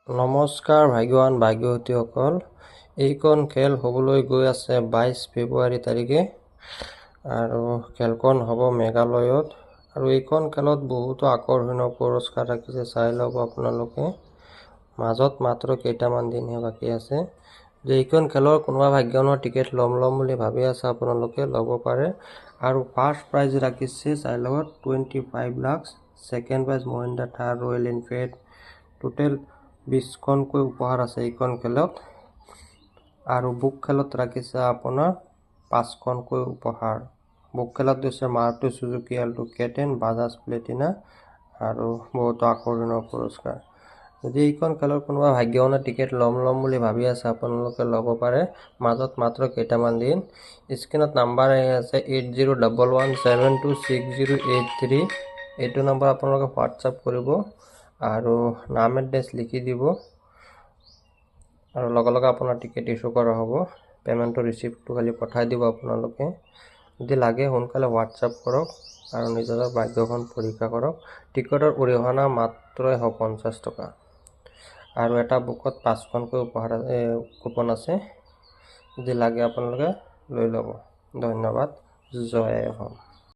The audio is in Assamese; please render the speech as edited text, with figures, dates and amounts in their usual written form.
নমস্কাৰ ভাগ্যৱান ভাগ্যৱতীসকল, এইখন খেল হ'বলৈ গৈ আছে 22 ফেব্ৰুৱাৰী তাৰিখে আৰু খেলখন হ'ব মেঘালয়ত। আৰু এইখন খেলত বহুতো আকৰ্ষণীয় পুৰস্কাৰ ৰাখিছে, চাই ল'ব আপোনালোকে। মাজত মাত্ৰ কেইটামান দিনহে বাকী আছে। যে এইখন খেলৰ কোনোবা ভাগ্যৱানৰ টিকেট ল'ম বুলি ভাবি আছে, আপোনালোকে ল'ব পাৰে। আৰু ফাৰ্ষ্ট প্ৰাইজ ৰাখিছে চাই ল'ব 25 লাখ, ছেকেণ্ড প্ৰাইজ মহিন্দ্ৰা থাৰ ৰয়েল এনফিল্ড। টোটেল 20খনকৈ উপহাৰ আছে এইখন খেলত। আৰু বুক খেলত ৰাখিছে আপোনাৰ 5খনকৈ উপহাৰ। বুক খেলত দিছে Maruti Suzuki Alto K10, Bajaj Platina আৰু বহুতো আকৰ্ষণীয় পুৰস্কাৰ। যদি এইখন খেলৰ কোনোবা ভাগ্যৱানৰ টিকেট ল'ম বুলি ভাবি আছে, আপোনালোকে ল'ব পাৰে। মাজত মাত্ৰ কেইটামান দিন। স্ক্ৰীনত নাম্বাৰ আহি আছে 8011726083। এইটো নাম্বাৰ আপোনালোকে হোৱাটছআপ কৰিব আৰু নাম এড্ৰেছ লিখি দিব আৰু লগে আপোনাৰ টিকেট ইছ্যু কৰা হ'ব। পে'মেণ্টৰ ৰিচিপ্টটো খালি পঠাই দিব আপোনালোকে। যদি লাগে সোনকালে হোৱাটছআপ কৰক আৰু নিজৰ ভাগ্যখন পৰীক্ষা কৰক। টিকটৰ অৰিহণা মাত্ৰই 50 টকা আৰু এটা বুকত 5খনকৈ উপহাৰ কুপন আছে। যদি লাগে আপোনালোকে লৈ ল'ব। ধন্যবাদ। জয় অসম।